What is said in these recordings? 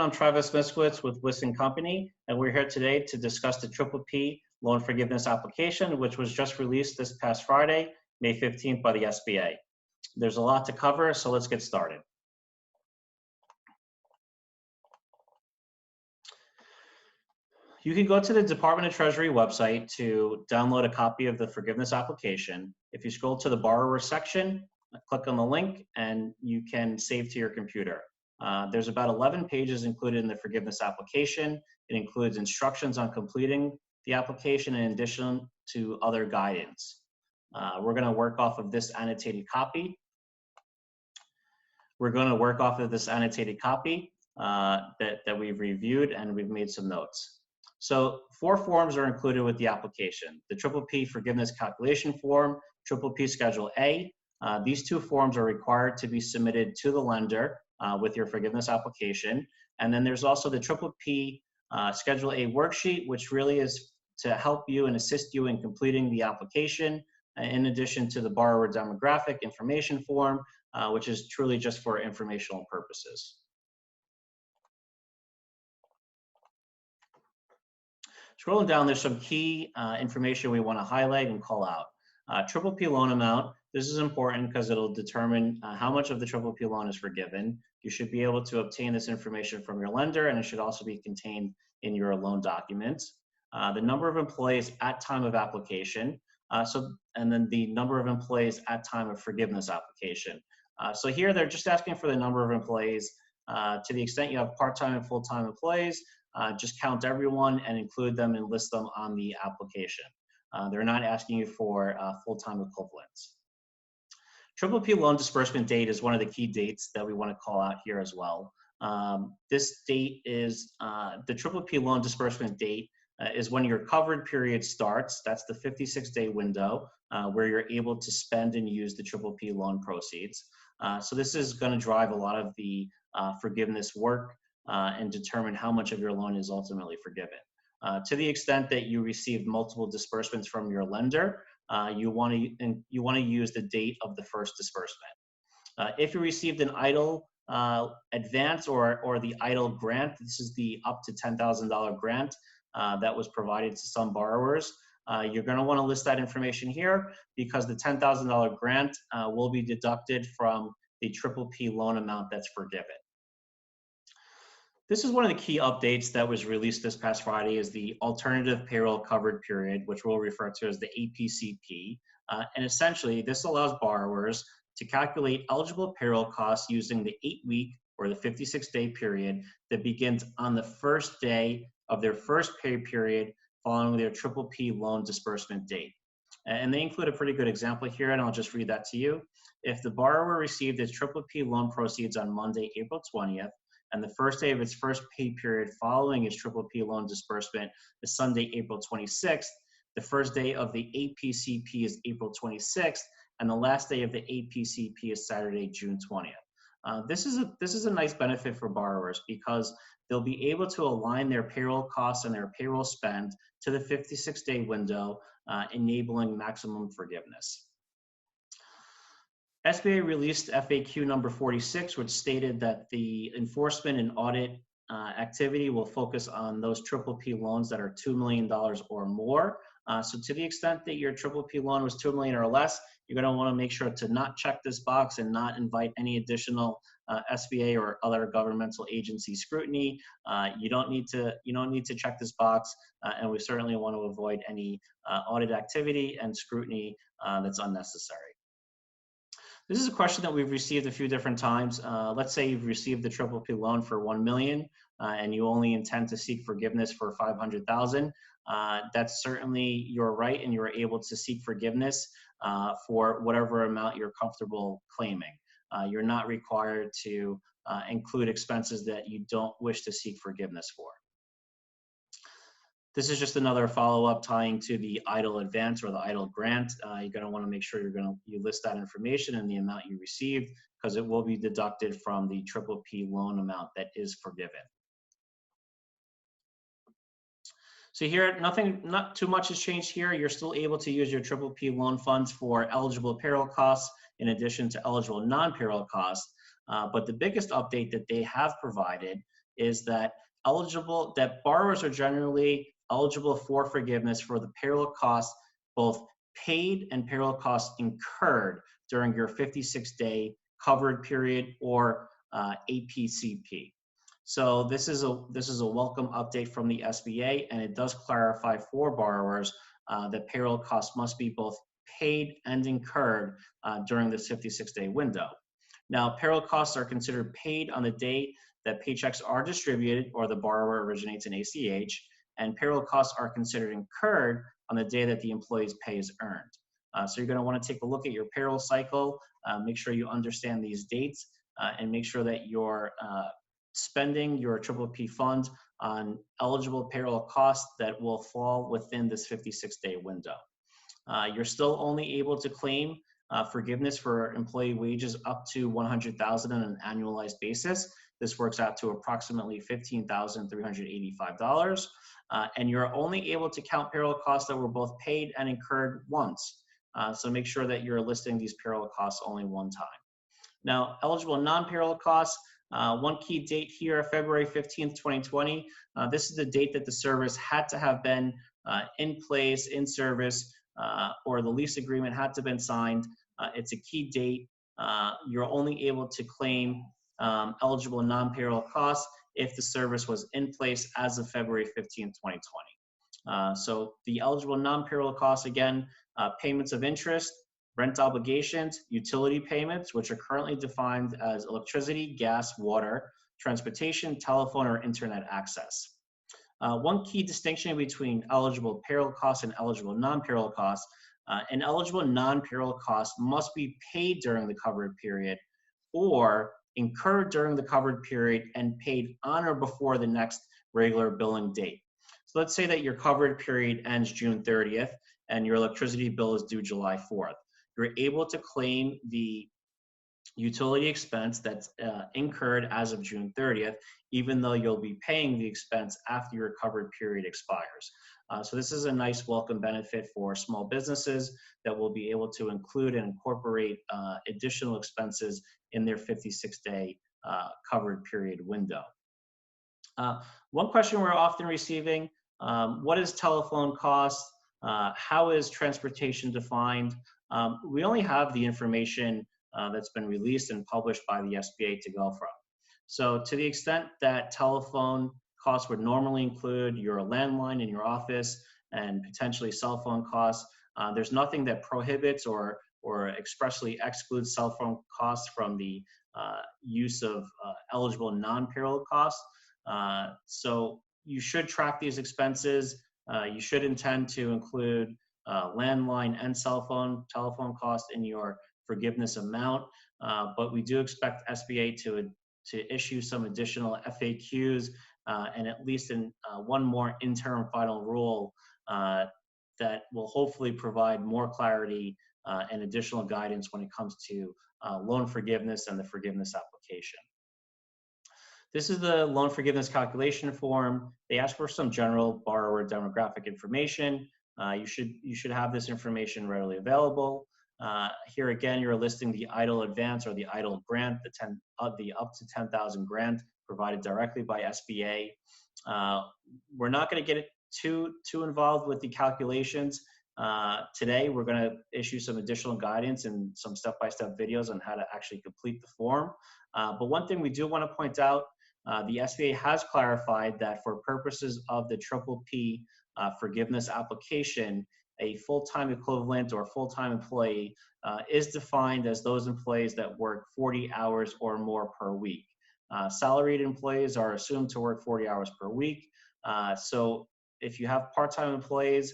I'm Travis Miskowitz with Wiss & Company, and we're here today to discuss the PPP Loan Forgiveness Application, which was just released this past Friday, May 15th by the SBA. There's a lot to cover, so let's get started. You can go to the Department of Treasury website to download a copy of the forgiveness application. If you scroll to the borrower section, click on the link, and you can save to your computer. There's about 11 pages included in the forgiveness application. It includes instructions on completing the application in addition to other guidance. We're going to work off of this annotated copy. That we've reviewed, and we've made some notes. So 4 forms are included with the application: the PPP Forgiveness Calculation Form, Ppp Schedule A. These 2 forms are required to be submitted to the lender with your forgiveness application. And then there's also the Ppp Schedule A worksheet, which really is to help you and assist you in completing the application, in addition to the borrower demographic information form, which is truly just for informational purposes. Scrolling down, there's some key information we want to highlight and call out. PPP loan amount. This is important because it'll determine how much of the PPP loan is forgiven. You should be able to obtain this information from your lender, and it should also be contained in your loan documents. The number of employees at time of application, and then the number of employees at time of forgiveness application. So here they're just asking for the number of employees. To the extent you have part-time and full-time employees, just count everyone and include them and list them on the application. They're not asking you for full-time equivalents. PPP loan disbursement date is one of the key dates that we want to call out here as well. This date is the PPP loan disbursement date is when your covered period starts. That's the 56-day window where you're able to spend and use the PPP loan proceeds. So this is going to drive a lot of the forgiveness work and determine how much of your loan is ultimately forgiven. To the extent that you received multiple disbursements from your lender, you want to use the date of the first disbursement. If you received an EIDL advance or the EIDL grant, this is the up to $10,000 grant that was provided to some borrowers. You're going to want to list that information here because the $10,000 grant will be deducted from the PPP loan amount that's forgiven. This is one of the key updates that was released this past Friday is the alternative payroll covered period, which we'll refer to as the APCP. And essentially, this allows borrowers to calculate eligible payroll costs using the 8-week or the 56-day period that begins on the first day of their first pay period following their PPP loan disbursement date. And they include a pretty good example here, and I'll just read that to you. If the borrower received its PPP loan proceeds on Monday, April 20th, and the first day of its first pay period following its PPP loan disbursement is Sunday, April 26th, the first day of the APCP is April 26th, and the last day of the APCP is Saturday, June 20th. This is a nice benefit for borrowers because they'll be able to align their payroll costs and their payroll spend to the 56-day window, enabling maximum forgiveness. SBA released FAQ number 46, which stated that the enforcement and audit activity will focus on those PPP loans that are $2 million or more. So to the extent that your PPP loan was $2 million or less, you're going to want to make sure to not check this box and not invite any additional SBA or other governmental agency scrutiny. You don't need to check this box, and we certainly want to avoid any audit activity and scrutiny that's unnecessary. This is a question that we've received a few different times. Let's say you've received the PPP loan for $1 million and you only intend to seek forgiveness for $500,000. That's certainly your right, and you're able to seek forgiveness for whatever amount you're comfortable claiming. You're not required to include expenses that you don't wish to seek forgiveness for. This is just another follow-up tying to the EIDL advance or the EIDL grant. You're going to want to make sure you list that information and the amount you received, because it will be deducted from the PPP loan amount that is forgiven. So here, not too much has changed here. You're still able to use your PPP loan funds for eligible payroll costs in addition to eligible non-payroll costs. But the biggest update that they have provided is that borrowers are generally eligible for forgiveness for the payroll costs, both paid and payroll costs incurred during your 56-day covered period or APCP. So this is a welcome update from the SBA, and it does clarify for borrowers that payroll costs must be both paid and incurred during this 56-day window. Now, payroll costs are considered paid on the date that paychecks are distributed or the borrower originates an ACH, and payroll costs are considered incurred on the day that the employee's pay is earned. So you're going to want to take a look at your payroll cycle, make sure you understand these dates, and make sure that you're spending your PPP fund on eligible payroll costs that will fall within this 56-day window. You're still only able to claim forgiveness for employee wages up to $100,000 on an annualized basis. This works out to approximately $15,385. And you're only able to count payroll costs that were both paid and incurred once. So make sure that you're listing these payroll costs only one time. Now, eligible non-payroll costs, one key date here, February 15th, 2020. This is the date that the service had to have been in place, in service, or the lease agreement had to have been signed. It's a key date. You're only able to claim eligible non-payroll costs if the service was in place as of February 15th, 2020. So the eligible non-payroll costs, again, payments of interest, rent obligations, utility payments, which are currently defined as electricity, gas, water, transportation, telephone, or internet access. One key distinction between eligible payroll costs and eligible non-payroll costs, an eligible non-payroll cost must be paid during the covered period or incurred during the covered period and paid on or before the next regular billing date. So let's say that your covered period ends June 30th and your electricity bill is due July 4th. You're able to claim the utility expense that's incurred as of June 30th, even though you'll be paying the expense after your covered period expires. So this is a nice welcome benefit for small businesses that will be able to include and incorporate additional expenses in their 56-day covered period window. One question we're often receiving, what is telephone cost? How is transportation defined? We only have the information that's been released and published by the SBA to go from. So to the extent that telephone costs would normally include your landline in your office and potentially cell phone costs, there's nothing that prohibits or expressly excludes cell phone costs from the use of eligible non-payroll costs. So you should track these expenses. You should intend to include landline and telephone costs in your forgiveness amount, but we do expect SBA to issue some additional FAQs and at least one more interim final rule that will hopefully provide more clarity and additional guidance when it comes to loan forgiveness and the forgiveness application. This is the loan forgiveness calculation form. They ask for some general borrower demographic information. You should have this information readily available. Here again, you're listing the EIDL advance or the EIDL grant, the up to 10,000 grant provided directly by SBA. We're not going to get too involved with the calculations. Today, we're going to issue some additional guidance and some step-by-step videos on how to actually complete the form. But one thing we do want to point out, the SBA has clarified that for purposes of the PPP forgiveness application, a full-time equivalent or full-time employee is defined as those employees that work 40 hours or more per week. Salaried employees are assumed to work 40 hours per week. So if you have part-time employees,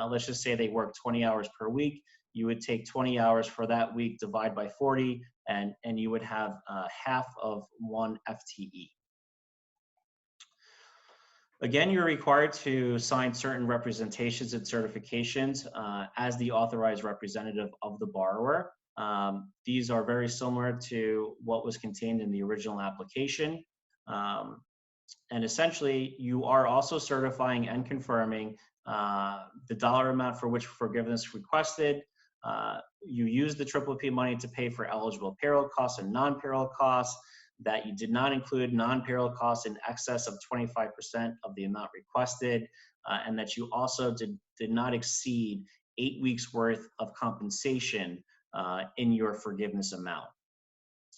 let's just say they work 20 hours per week, you would take 20 hours for that week, divide by 40, and you would have half of one FTE. Again, you're required to sign certain representations and certifications as the authorized representative of the borrower. These are very similar to what was contained in the original application. And essentially, you are also certifying and confirming the dollar amount for which forgiveness requested. You use the PPP money to pay for eligible payroll costs and non-payroll costs. that you did not include non-payroll costs in excess of 25% of the amount requested, and that you also did not exceed 8 weeks worth of compensation in your forgiveness amount.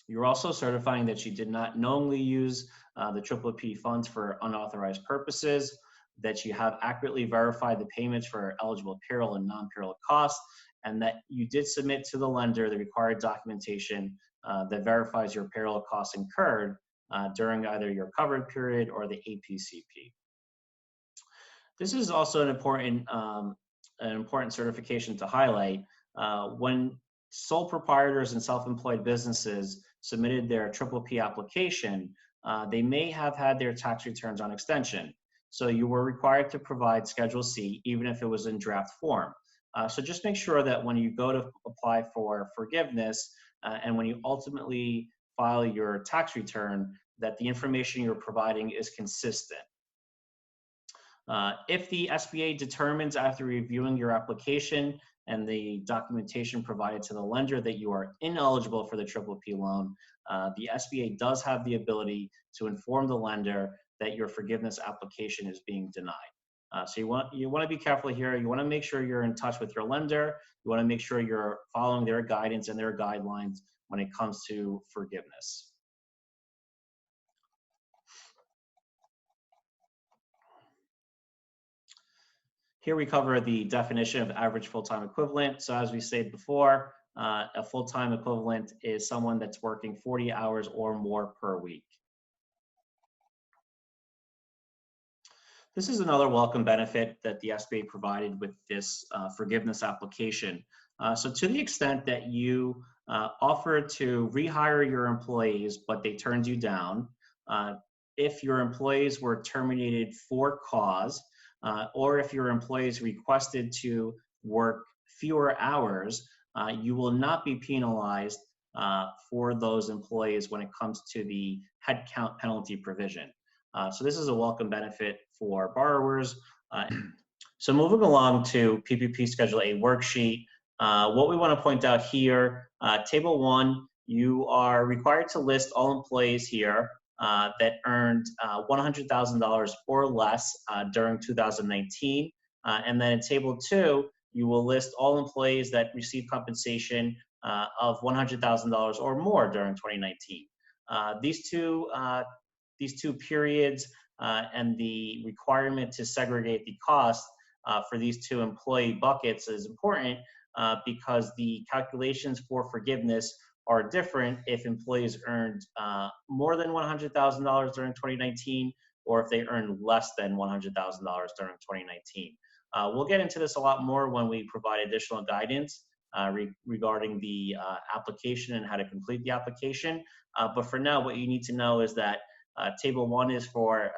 You're also certifying that you did not knowingly use the PPP funds for unauthorized purposes, that you have accurately verified the payments for eligible payroll and non-payroll costs, and that you did submit to the lender the required documentation that verifies your payroll costs incurred during either your covered period or the APCP. This is also an important certification to highlight. When sole proprietors and self-employed businesses submitted their PPP application, they may have had their tax returns on extension. So you were required to provide Schedule C, even if it was in draft form. So just make sure that when you go to apply for forgiveness and when you ultimately file your tax return, that the information you're providing is consistent. If the SBA determines after reviewing your application and the documentation provided to the lender that you are ineligible for the PPP loan, the SBA does have the ability to inform the lender that your forgiveness application is being denied. So you want to be careful here. You want to make sure you're in touch with your lender. You want to make sure you're following their guidance and their guidelines when it comes to forgiveness. Here we cover the definition of average full-time equivalent. So as we said before, a full-time equivalent is someone that's working 40 hours or more per week. This is another welcome benefit that the SBA provided with this forgiveness application. So to the extent that you offered to rehire your employees, but they turned you down, if your employees were terminated for cause, or if your employees requested to work fewer hours, you will not be penalized for those employees when it comes to the headcount penalty provision. So this is a welcome benefit for borrowers. So moving along to PPP Schedule A worksheet, what we want to point out here, Table 1, you are required to list all employees here that earned $100,000 or less during 2019. And then in Table 2, you will list all employees that received compensation of $100,000 or more during 2019. These two periods and the requirement to segregate the cost for these two employee buckets is important because the calculations for forgiveness are different if employees earned more than $100,000 during 2019 or if they earned less than $100,000 during 2019. We'll get into this a lot more when we provide additional guidance regarding the application and how to complete the application. But for now, what you need to know is that Table 1 is for,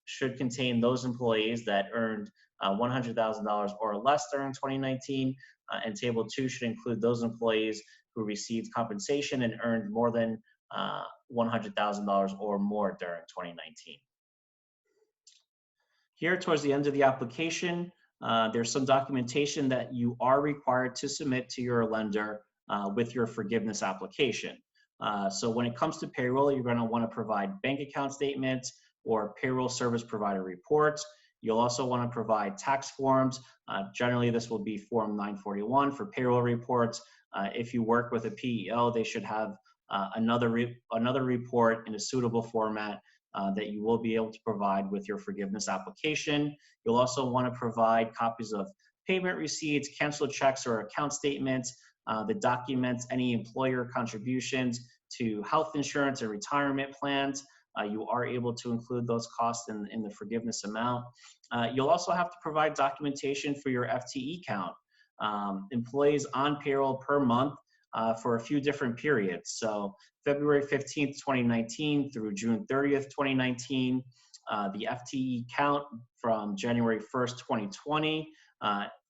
should contain those employees that earned $100,000 or less during 2019, and Table 2 should include those employees who received compensation and earned more than $100,000 or more during 2019. Here, towards the end of the application, there's some documentation that you are required to submit to your lender with your forgiveness application. So when it comes to payroll, you're going to want to provide bank account statements or payroll service provider reports. You'll also want to provide tax forms. Generally, this will be Form 941 for payroll reports. If you work with a PEO, they should have another report in a suitable format that you will be able to provide with your forgiveness application. You'll also want to provide copies of payment receipts, canceled checks or account statements that documents any employer contributions to health insurance and retirement plans. You are able to include those costs in the forgiveness amount. You'll also have to provide documentation for your FTE count, employees on payroll per month for a few different periods. So February 15th, 2019 through June 30th, 2019, the FTE count from January 1st, 2020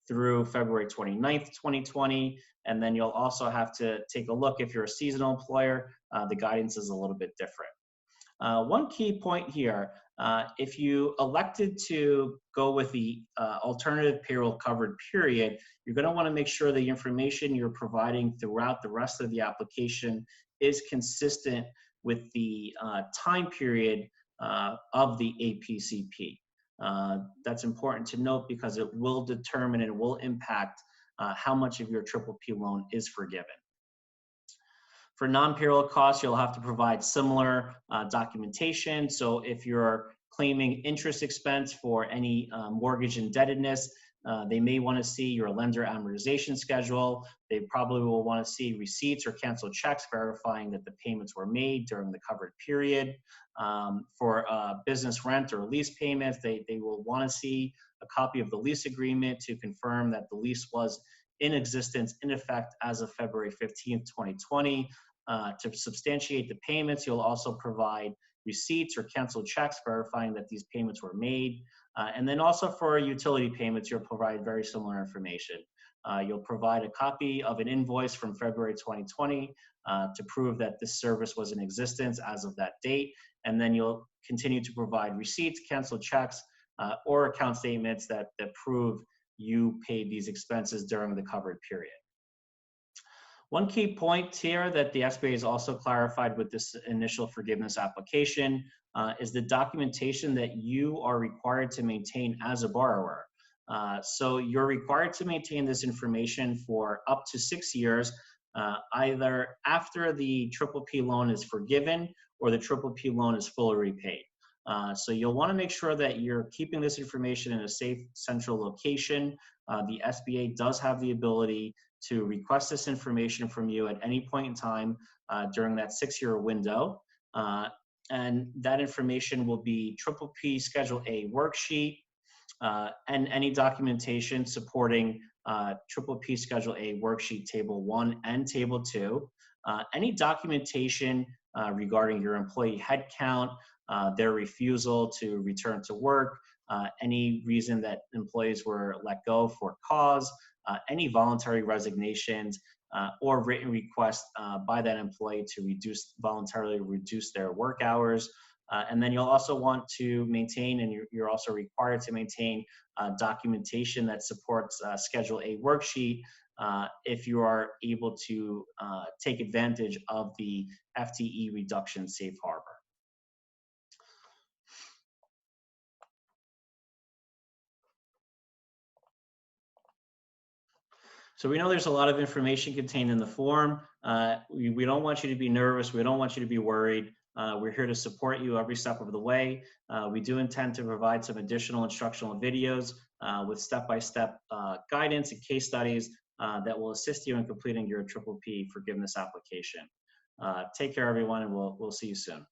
through February 29th, 2020. And then you'll also have to take a look if you're a seasonal employer, the guidance is a little bit different. One key point here, if you elected to go with the alternative payroll covered period, you're going to want to make sure the information you're providing throughout the rest of the application is consistent with the time period of the APCP. That's important to note because it will determine and it will impact how much of your PPP loan is forgiven. For non-payroll costs, you'll have to provide similar documentation. So if you're claiming interest expense for any mortgage indebtedness, they may want to see your lender amortization schedule. They probably will want to see receipts or canceled checks verifying that the payments were made during the covered period. For business rent or lease payments, they will want to see a copy of the lease agreement to confirm that the lease was in existence, in effect, as of February 15th, 2020. To substantiate the payments, you'll also provide receipts or canceled checks verifying that these payments were made. And then also for utility payments, you'll provide very similar information. You'll provide a copy of an invoice from February 2020 to prove that this service was in existence as of that date. And then you'll continue to provide receipts, canceled checks, or account statements that prove you paid these expenses during the covered period. One key point here that the SBA has also clarified with this initial forgiveness application is the documentation that you are required to maintain as a borrower. So you're required to maintain this information for up to 6 years, either after the PPP loan is forgiven or the PPP loan is fully repaid. So you'll want to make sure that you're keeping this information in a safe central location. The SBA does have the ability to request this information from you at any point in time during that 6-year window. And that information will be Ppp Schedule A worksheet and any documentation supporting Ppp Schedule A worksheet Table 1 and Table 2. Any documentation regarding your employee headcount, their refusal to return to work, any reason that employees were let go for cause, any voluntary resignations, or written request by that employee to voluntarily reduce their work hours. And then you'll also want to maintain, and you're also required to maintain documentation that supports Schedule A worksheet if you are able to take advantage of the FTE reduction safe harbor. So we know there's a lot of information contained in the form. We don't want you to be nervous. We don't want you to be worried. We're here to support you every step of the way. We do intend to provide some additional instructional videos with step-by-step guidance and case studies that will assist you in completing your Ppp forgiveness application. Take care, everyone, and we'll see you soon.